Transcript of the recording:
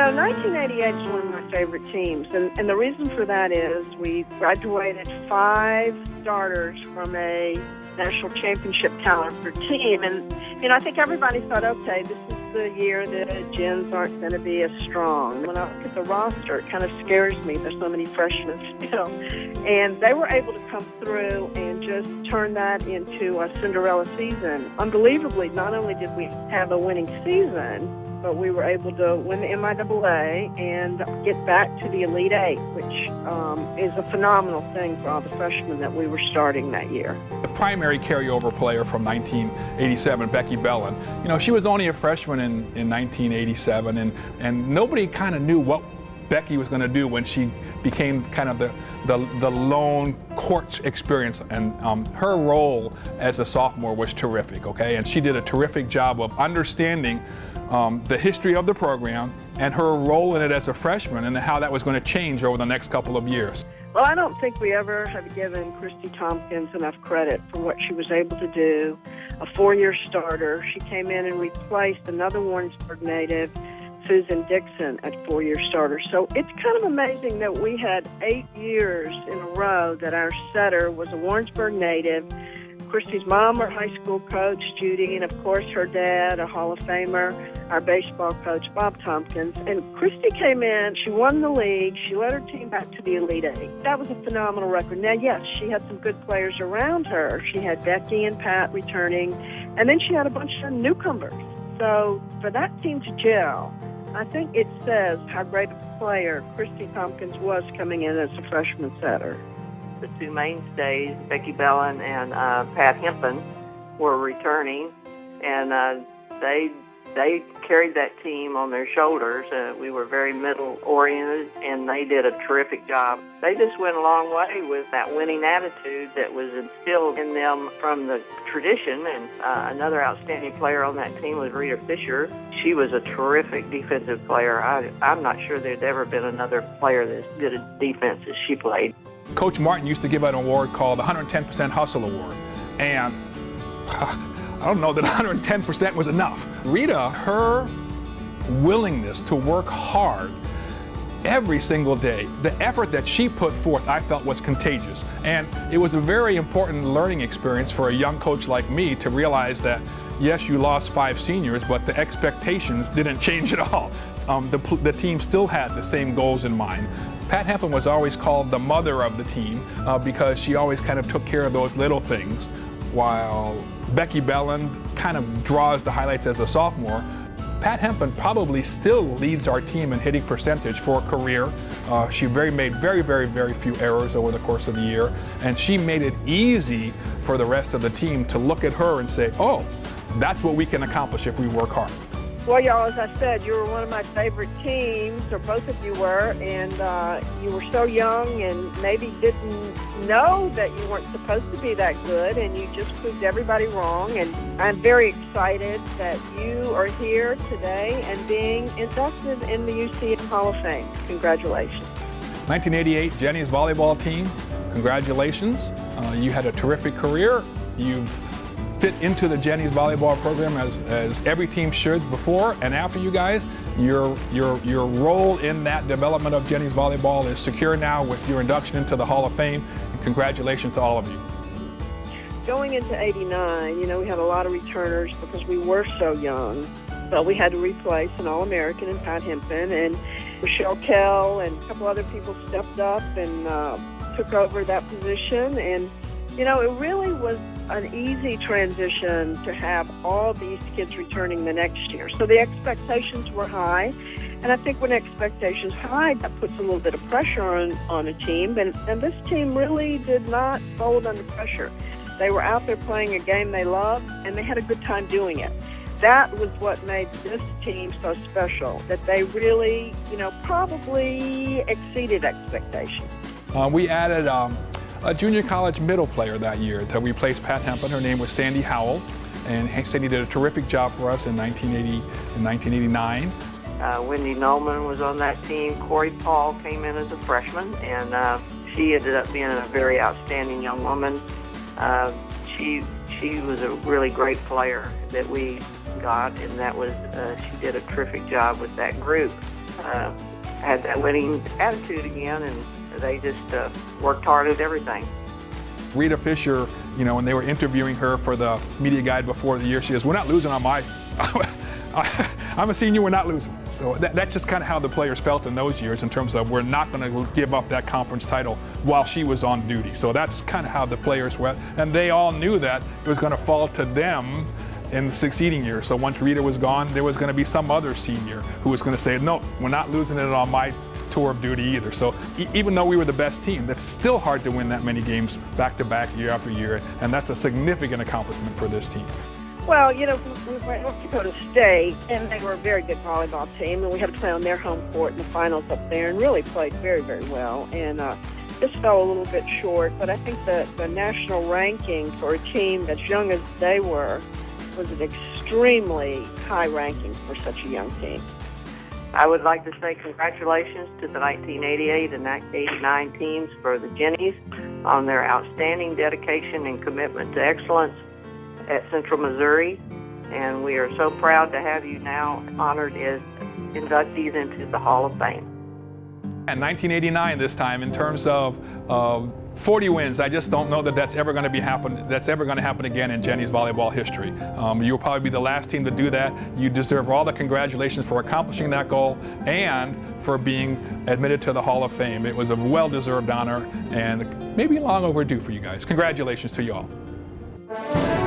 1988 is one of my favorite teams, and the reason for that is we graduated 5 starters from a national championship caliber team, and I think everybody thought, okay, this is the year that Gens aren't going to be as strong. When I look at the roster, it kind of scares me. There's so many freshmen still, and they were able to come through and just turn that into a Cinderella season. Unbelievably, not only did we have a winning season, but we were able to win the MIAA and get back to the Elite Eight, which is a phenomenal thing for all the freshmen that we were starting that year. The primary carryover player from 1987, Becky Bellin, she was only a freshman in 1987, and nobody kind of knew what Becky was going to do when she became kind of the lone court experience, and her role as a sophomore was terrific, okay? And she did a terrific job of understanding the history of the program and her role in it as a freshman and how that was going to change over the next couple of years. Well, I don't think we ever have given Christy Tompkins enough credit for what she was able to do. A 4-year starter, she came in and replaced another Warrensburg native, Susan Dixon, at 4-year starter. So it's kind of amazing that we had 8 years in a row that our setter was a Warrensburg native. Christy's mom, her high school coach, Judy, and of course her dad, a Hall of Famer, our baseball coach, Bob Tompkins. And Christy came in, she won the league, she led her team back to the Elite Eight. That was a phenomenal record. Now, yes, she had some good players around her. She had Becky and Pat returning, and then she had a bunch of newcomers. So for that team to gel, I think it says how great a player Christy Tompkins was coming in as a freshman setter. The 2 mainstays, Becky Bellin and Pat Hempen, were returning, and they carried that team on their shoulders. We were very middle-oriented, and they did a terrific job. They just went a long way with that winning attitude that was instilled in them from the tradition. And another outstanding player on that team was Rita Fisher. She was a terrific defensive player. I'm not sure there's ever been another player that's good at defense as she played. Coach Martin used to give out an award called the 110% Hustle Award, and I don't know that 110% was enough. Rita, her willingness to work hard every single day, the effort that she put forth, I felt was contagious. And it was a very important learning experience for a young coach like me to realize that, yes, you lost 5 seniors, but the expectations didn't change at all. The team still had the same goals in mind. Pat Hempen was always called the mother of the team because she always kind of took care of those little things, while Becky Bellin kind of draws the highlights as a sophomore. Pat Hempen probably still leads our team in hitting percentage for a career. She made very, very, very few errors over the course of the year, and she made it easy for the rest of the team to look at her and say, oh, that's what we can accomplish if we work hard. Well, y'all, as I said, you were one of my favorite teams, or both of you were, and you were so young and maybe didn't know that you weren't supposed to be that good, and you just proved everybody wrong. And I'm very excited that you are here today and being inducted in the UCM Hall of Fame. Congratulations. 1988 Jennies Volleyball team, congratulations. You had a terrific career. You've fit into the Jennies Volleyball program as every team should before and after you guys. Your role in that development of Jennies Volleyball is secure now with your induction into the Hall of Fame. And congratulations to all of you. Going into '89, we had a lot of returners because we were so young, but we had to replace an All-American in Pat Hempen, and Michelle Kell and a couple other people stepped up and took over that position. And it really was an easy transition to have all these kids returning the next year. So the expectations were high, and I think when expectations high, that puts a little bit of pressure on a team, and this team really did not fold under pressure. They were out there playing a game they loved, and they had a good time doing it. That was what made this team so special, that they really, probably exceeded expectations. We added a junior college middle player that year that replaced Pat Hempen. Her name was Sandy Howell, and Sandy did a terrific job for us in 1980 and 1989. Wendy Nolman was on that team. Corey Paul came in as a freshman, and she ended up being a very outstanding young woman. She was a really great player that we got, and that was she did a terrific job with that group. had that winning attitude again, and they just worked hard at everything. Rita Fisher, you know, when they were interviewing her for the media guide before the year, she says, "We're not losing on my, I'm a senior, we're not losing." So that's just kind of how the players felt in those years in terms of we're not going to give up that conference title while she was on duty. So that's kind of how the players went. And they all knew that it was going to fall to them in the succeeding year. So once Rita was gone, there was going to be some other senior who was going to say, "No, we're not losing it on my tour of duty either." So even though we were the best team, that's still hard to win that many games back to back, year after year, and that's a significant accomplishment for this team. Well, you know, we were at North Dakota State, and they were a very good volleyball team, and we had to play on their home court in the finals up there, and really played very, very well. And just fell a little bit short, but I think the national ranking for a team as young as they were was an extremely high ranking for such a young team. I would like to say congratulations to the 1988 and 1989 teams for the Jennies on their outstanding dedication and commitment to excellence at Central Missouri, and we are so proud to have you now honored as inductees into the Hall of Fame. And 1989 this time, in terms of 40 wins, I just don't know that that's ever going to happen again in Jennies volleyball history. You'll probably be the last team to do that. You deserve all the congratulations for accomplishing that goal and for being admitted to the Hall of Fame. It was a well-deserved honor and maybe long overdue for you guys. Congratulations to you all.